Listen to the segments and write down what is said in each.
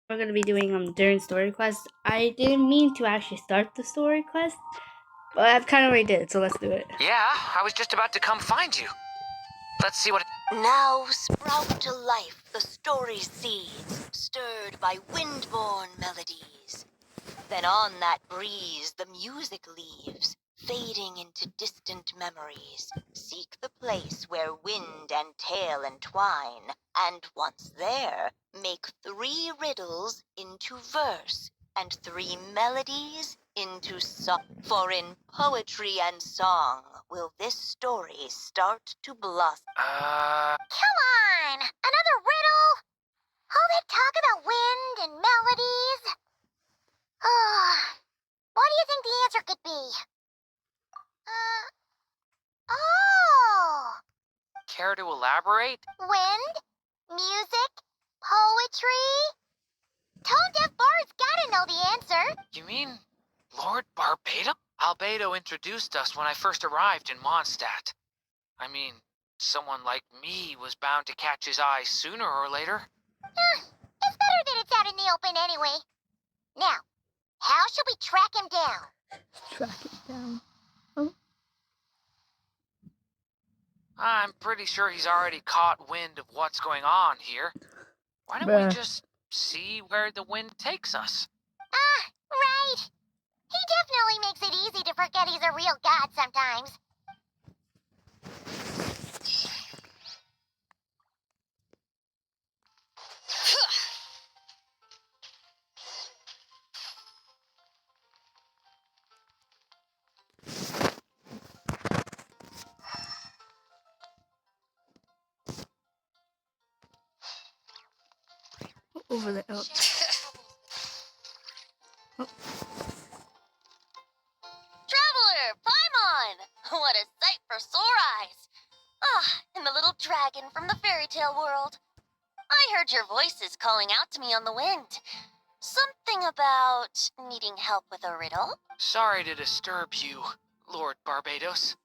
We're gonna be doing Durin story quest. I didn't mean to actually start the story quest, but I've kind of already did, so let's do it. Yeah, I was just about to come find you. Let's see what... Now sprout to life the story's seeds, stirred by wind-born melodies. Then on that breeze the music leaves, fading into distant memories. Seek the place where wind and tale entwine, and once there, make 3 riddles into verse, and 3 melodies into song. For in poetry and song will this story start to blossom. Come on! Another riddle? All that talk about wind and melodies? What do you think the answer could be? Oh! Care to elaborate? Wind? Music? Poetry? Tone-deaf bards gotta know the answer. You mean Lord Barbato? Albedo introduced us when I first arrived in Mondstadt. I mean, someone like me was bound to catch his eye sooner or later. It's better that it's out in the open anyway. Now, how should we track him down? Track it down. Oh. I'm pretty sure he's already caught wind of what's going on here. Why don't we just see where the wind takes us? Right. He definitely makes it easy to forget he's a real god sometimes. Over there. Oh. Traveler, Paimon! What a sight for sore eyes! And the little dragon from the fairy tale world. I heard your voices calling out to me on the wind. Something about needing help with a riddle? Sorry to disturb you, Lord Barbados.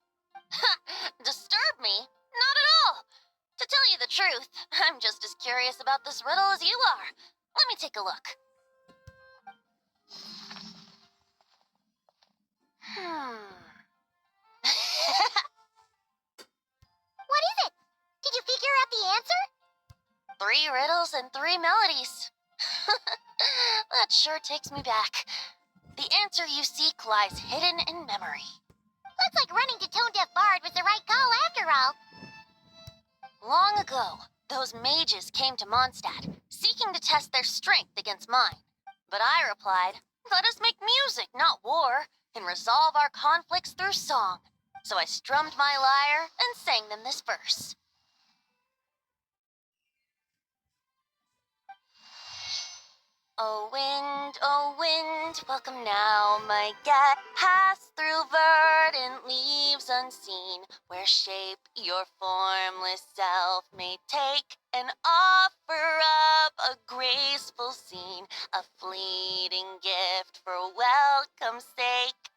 Disturb me? Not at all! To tell you the truth, I'm just as curious about this riddle as you are. Let me take a look. What is it? Did you figure out the answer? 3 riddles and 3 melodies. That sure takes me back. The answer you seek lies hidden in memory. Looks like running to Tone-Deaf Bard was the right call after all. Long ago, those mages came to Mondstadt, seeking to test their strength against mine. But I replied, let us make music, not war, and resolve our conflicts through song. So I strummed my lyre and sang them this verse. Oh wind, welcome now, my guest. Pass through verdant leaves unseen, where shape your formless self may take, and offer up a graceful scene, a fleeting gift for welcome's sake.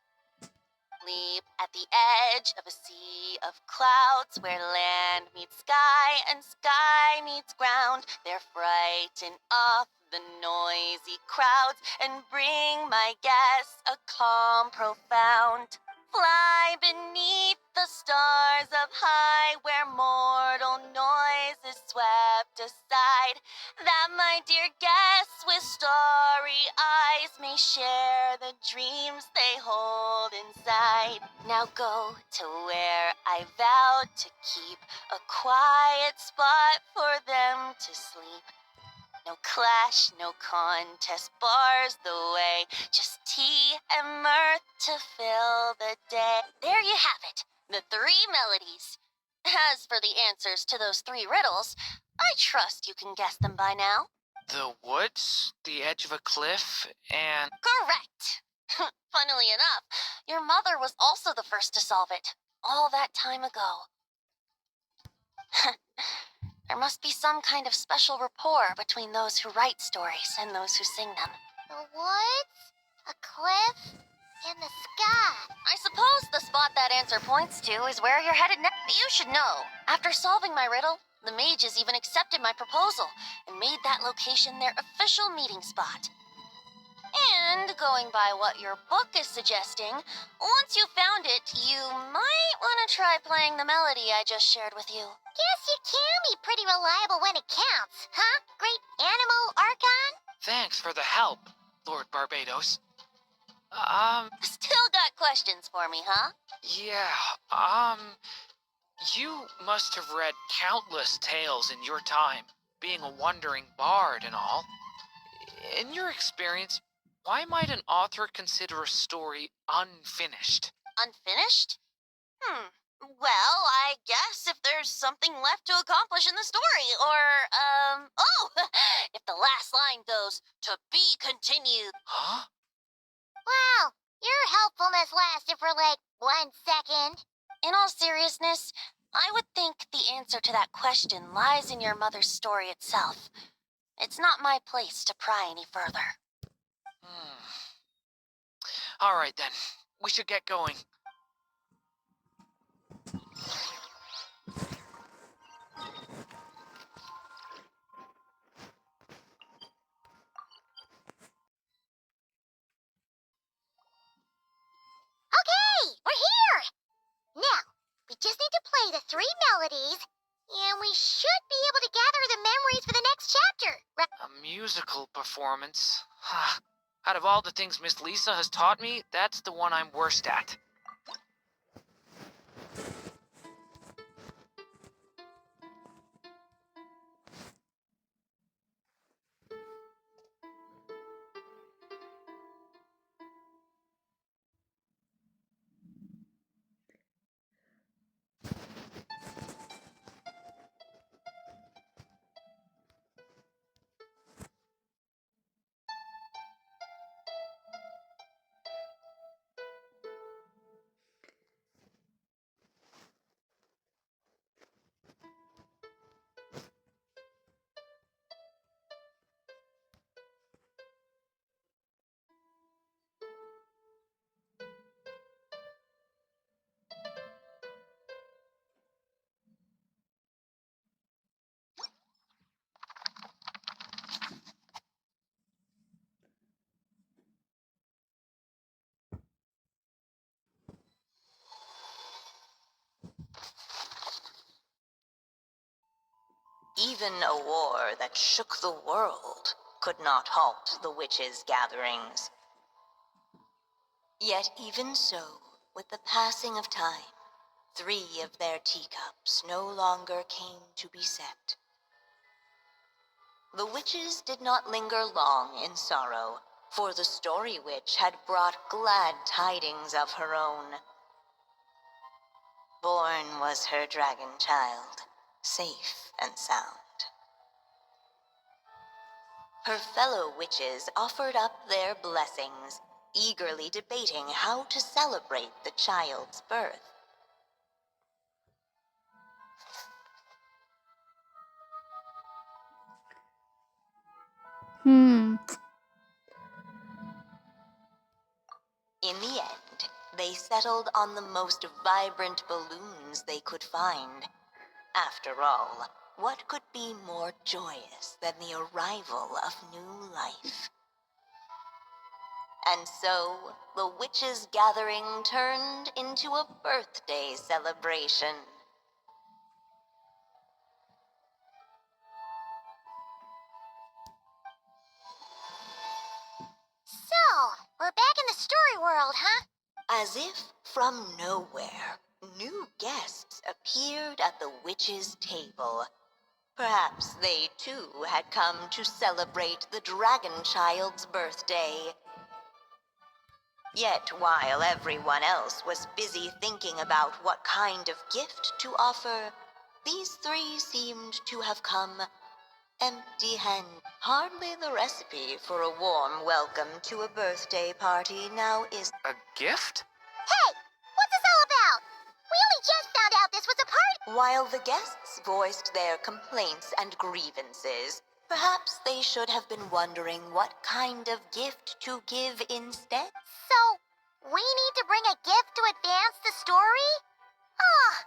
Leap at the edge of a sea of clouds, where land meets sky and sky meets ground. There frighten off the noisy crowds and bring my guests a calm profound. Fly beneath the stars up high, where mortal noise is swept aside, that my dear guests with starry eyes may share the dreams they hold inside. Now go to where I vowed to keep a quiet spot for them to sleep. No clash, no contest bars the way, just tea and mirth to fill the day. There you have it, the 3 melodies. As for the answers to those 3 riddles, I trust you can guess them by now. The woods, the edge of a cliff, and... Correct! Funnily enough, your mother was also the first to solve it, all that time ago. There must be some kind of special rapport between those who write stories and those who sing them. The woods, a cliff, and the sky. I suppose the spot that answer points to is where you're headed next. You should know, after solving my riddle, The mages even accepted my proposal and made that location their official meeting spot. And going by what your book is suggesting, once you found it, you might want to try playing the melody I just shared with you. Guess you can be pretty reliable when it counts, huh? Great Animal Archon? Thanks for the help, Lord Barbados. Still got questions for me, huh? Yeah, you must have read countless tales in your time, being a wandering bard and all. In your experience, why might an author consider a story unfinished? Unfinished? Well, I guess if there's something left to accomplish in the story, or, oh, if the last line goes, to be continued. Huh? Wow, your helpfulness lasted for like 1 second. In all seriousness, I would think the answer to that question lies in your mother's story itself. It's not my place to pry any further. All right, then. We should get going. Okay, we're here! Now, we just need to play the 3 melodies, and we should be able to gather the memories for the next chapter. A musical performance? Out of all the things Miss Lisa has taught me, that's the one I'm worst at. Even a war that shook the world could not halt the witches' gatherings. Yet even so, with the passing of time, 3 of their teacups no longer came to be set. The witches did not linger long in sorrow, for the story witch had brought glad tidings of her own. Born was her dragon child, safe and sound. Her fellow witches offered up their blessings, eagerly debating how to celebrate the child's birth. Hmm. In the end, they settled on the most vibrant balloons they could find. After all, what could be more joyous than the arrival of new life? And so, the witches' gathering turned into a birthday celebration. So, we're back in the story world, huh? As if from nowhere, new guests appeared at the witches' table. Perhaps they too had come to celebrate the dragon child's birthday. Yet while everyone else was busy thinking about what kind of gift to offer, these 3 seemed to have come empty-handed. Hardly the recipe for a warm welcome to a birthday party now, is A gift? Hey, what's this all about? We only just found out this was a party. While the guests voiced their complaints and grievances, perhaps they should have been wondering what kind of gift to give instead. So, we need to bring a gift to advance the story? Ah,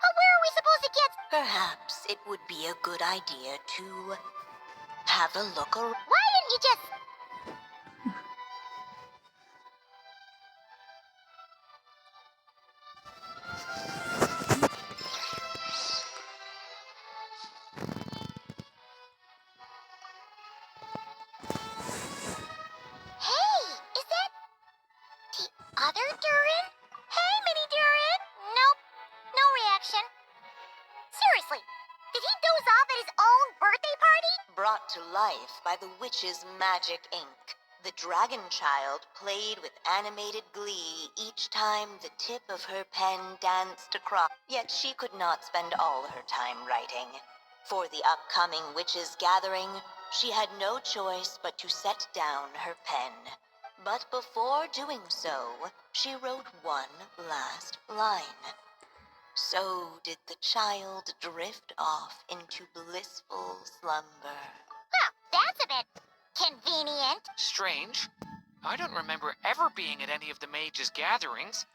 But where are we supposed to get... Perhaps it would be a good idea to have a look around. Why didn't you just... Hey, is that the other Durin? Hey, Mini Durin! Nope, no reaction. Seriously, did he doze off at his own birthday party? Brought to life by the witch's magic ink, the dragon child played with animated glee each time the tip of her pen danced across. Yet she could not spend all her time writing. For the upcoming witches' gathering, she had no choice but to set down her pen. But before doing so, she wrote one last line. So did the child drift off into blissful slumber. Well, that's a bit convenient. Strange. I don't remember ever being at any of the mages' gatherings.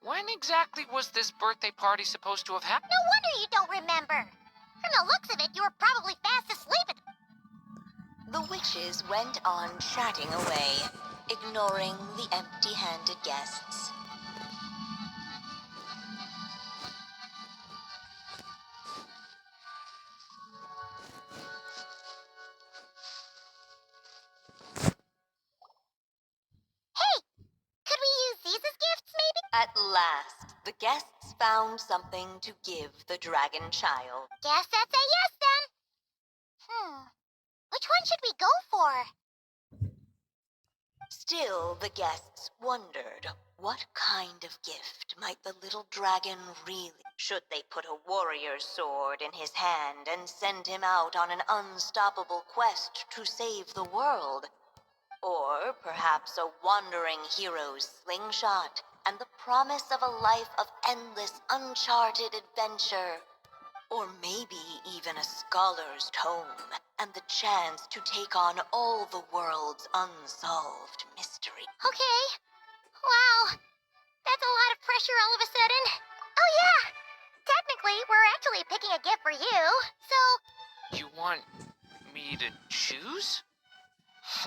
When exactly was this birthday party supposed to have happened? No wonder you don't remember. From the looks of it, you were probably fast asleep at... The witches went on chatting away, ignoring the empty-handed guests. Hey, could we use these as gifts, maybe? At last, the guests found something to give the dragon child. Guess that's a yes, then. Which one should we go for? Still, the guests wondered, what kind of gift might the little dragon really... Should they put a warrior's sword in his hand and send him out on an unstoppable quest to save the world? Or perhaps a wandering hero's slingshot and the promise of a life of endless, uncharted adventure? Or maybe even a scholar's tome and the chance to take on all the world's unsolved mystery. Okay. Wow. That's a lot of pressure all of a sudden. Oh, yeah. Technically, we're actually picking a gift for you, so... You want me to choose?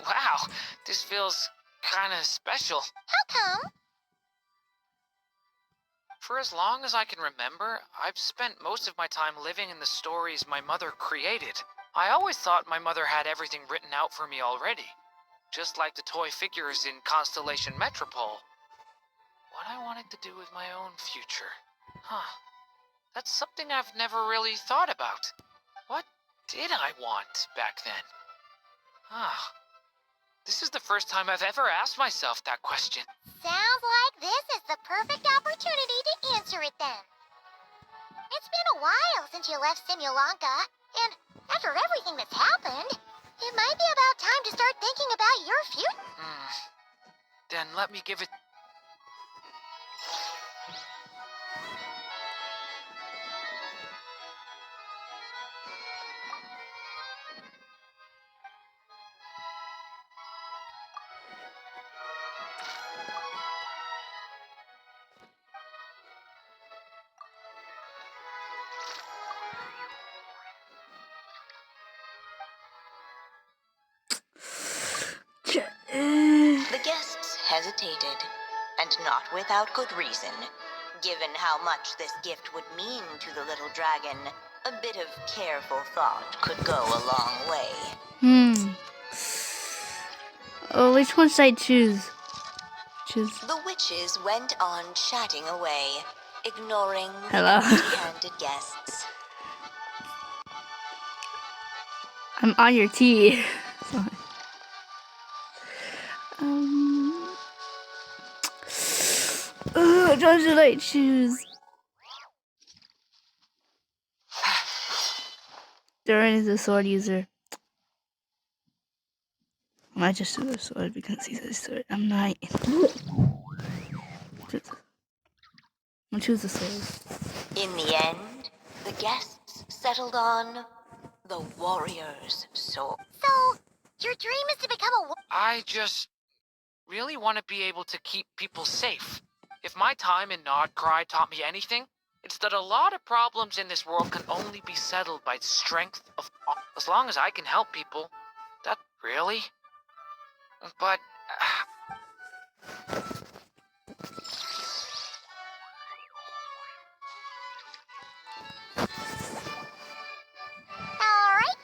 Wow, this feels kinda special. How come? For as long as I can remember, I've spent most of my time living in the stories my mother created. I always thought my mother had everything written out for me already, just like the toy figures in Constellation Metropole. What I wanted to do with my own future. That's something I've never really thought about. What did I want back then? This is the first time I've ever asked myself that question. Sounds like this is the perfect opportunity to answer it then. It's been a while since you left Simulanka, and after everything that's happened, it might be about time to start thinking about your future. Then let me give it... The guests hesitated, and not without good reason. Given how much this gift would mean to the little dragon, a bit of careful thought could go a long way. Oh, which one should I choose? The witches went on chatting away, ignoring Hello. the empty-handed guests. I'm on your tea. Which one should I choose? Durin is a sword user. I might just do the sword because he's a sword. I'm not. I'll choose the sword. In the end, the guests settled on the warrior's sword. So, your dream is to become a... I just really want to be able to keep people safe. If my time in Nodcry taught me anything, It's that a lot of problems in this world can only be settled by strength of... As long as I can help people. That really? But... Alright,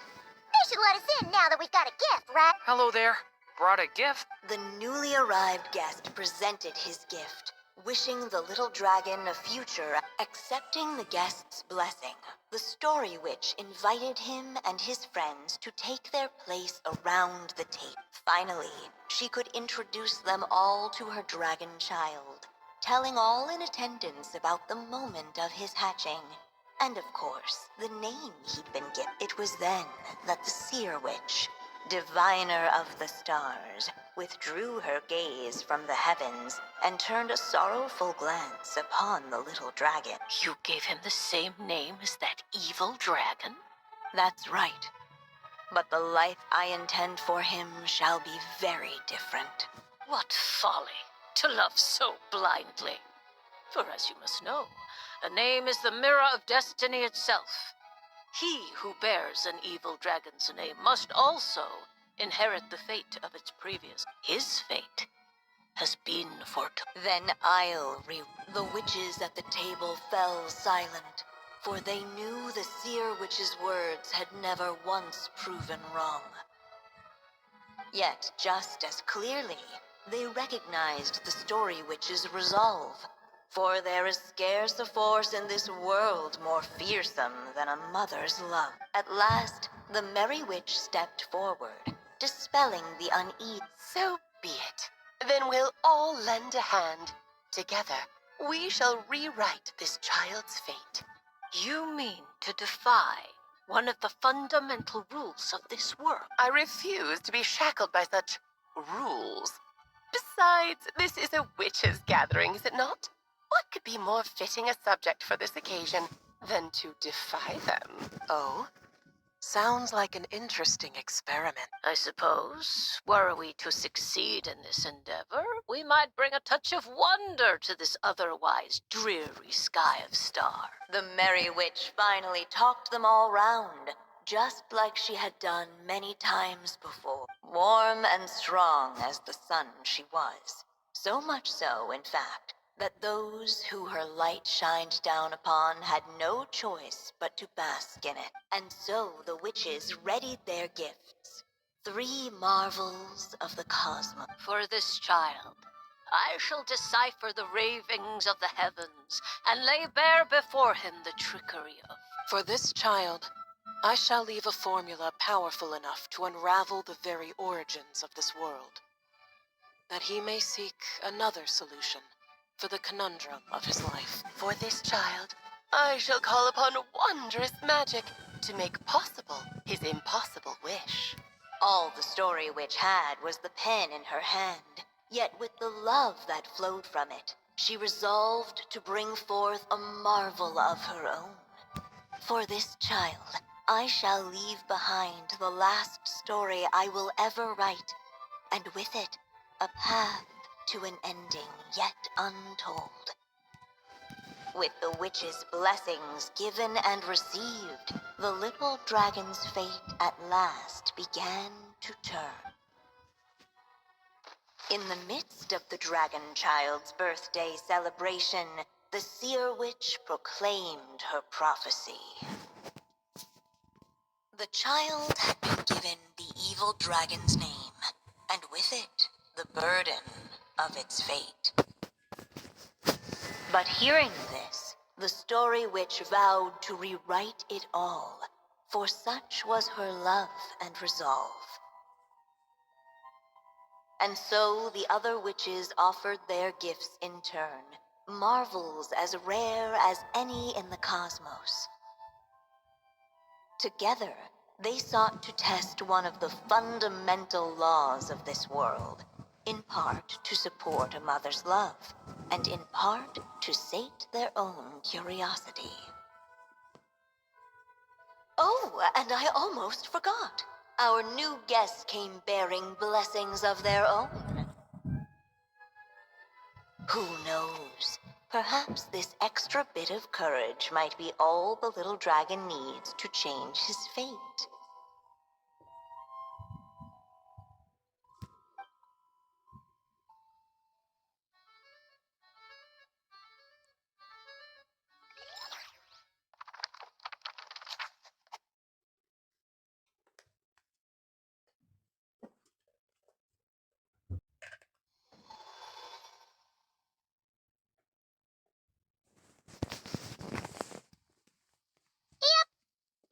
they should let us in now that we've got a gift, right? hello there. Brought a gift? The newly arrived guest presented his gift, wishing the little dragon a future, accepting the guest's blessing. The story witch invited him and his friends to take their place around the table. Finally, she could introduce them all to her dragon child, telling all in attendance about the moment of his hatching. And of course, the name he'd been given. It was then that the seer witch, diviner of the stars, withdrew her gaze from the heavens and turned a sorrowful glance upon the little dragon. You gave him the same name as that evil dragon? That's right. But the life I intend for him shall be very different. What folly to love so blindly. For as you must know, a name is the mirror of destiny itself. He who bears an evil dragon's name must also inherit the fate of its previous. His fate has been foretold. Then the witches at the table fell silent, for they knew the seer witch's words had never once proven wrong. Yet, just as clearly, they recognized the story witch's resolve. For there is scarce a force in this world more fearsome than a mother's love. At last, the merry witch stepped forward, dispelling the unease. So be it. Then we'll all lend a hand. Together, we shall rewrite this child's fate. You mean to defy one of the fundamental rules of this world? I refuse to be shackled by such rules. Besides, this is a witches' gathering, is it not? What could be more fitting a subject for this occasion than to defy them? Oh? Sounds like an interesting experiment. I suppose, were we to succeed in this endeavor, we might bring a touch of wonder to this otherwise dreary sky of stars. The merry witch finally talked them all round, just like she had done many times before. Warm and strong as the sun she was. So much so, in fact, that those who her light shined down upon had no choice but to bask in it. And so the witches readied their gifts, 3 marvels of the cosmos. For this child, I shall decipher the ravings of the heavens and lay bare before him the trickery of... For this child, I shall leave a formula powerful enough to unravel the very origins of this world, that he may seek another solution for the conundrum of his life. For this child, I shall call upon wondrous magic to make possible his impossible wish. All the story witch had was the pen in her hand, yet with the love that flowed from it, she resolved to bring forth a marvel of her own. For this child, I shall leave behind the last story I will ever write, and with it, a path to an ending yet untold. With the witch's blessings given and received, the little dragon's fate at last began to turn. In the midst of the dragon child's birthday celebration, the seer witch proclaimed her prophecy. The child had been given the evil dragon's name, and with it, the burden of its fate. But hearing this, the story witch vowed to rewrite it all, for such was her love and resolve. And so the other witches offered their gifts in turn, marvels as rare as any in the cosmos. Together, they sought to test one of the fundamental laws of this world, in part to support a mother's love, and in part to sate their own curiosity. Oh, and I almost forgot. Our new guests came bearing blessings of their own. Who knows? Perhaps this extra bit of courage might be all the little dragon needs to change his fate. Yep,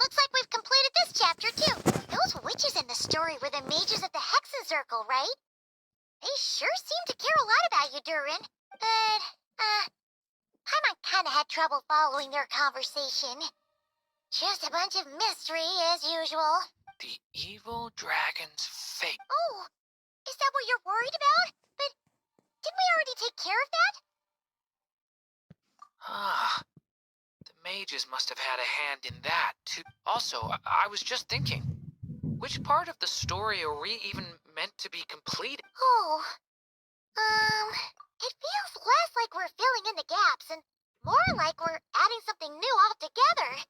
looks like we've completed this chapter too. Those witches in the story were the mages of the Hexen Circle, right? They sure seem to care a lot about you, Durin. But, Paimon kinda had trouble following their conversation. Just a bunch of mystery, as usual. The evil dragon's fate. Oh, is that what you're worried about? But didn't we already take care of that? Ah, the mages must have had a hand in that, too. Also, I was just thinking, which part of the story are we even meant to be completed? Oh, it feels less like we're filling in the gaps and more like we're adding something new altogether.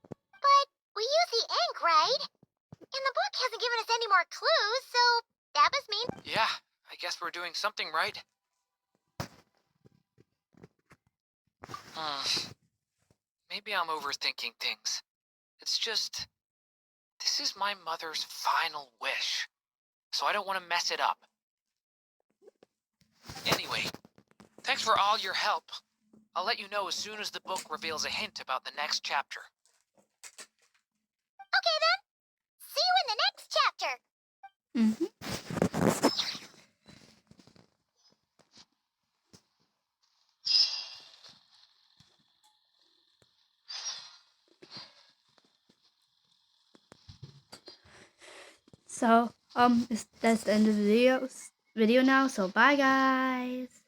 But we use the ink, right? And the book hasn't given us any more clues, so that must mean... Yeah, I guess we're doing something right. Maybe I'm overthinking things. It's just, this is my mother's final wish, so I don't want to mess it up. Anyway, thanks for all your help. I'll let you know as soon as the book reveals a hint about the next chapter. Okay then. See you in the next chapter. So, that's the end of the video now. So, bye, guys.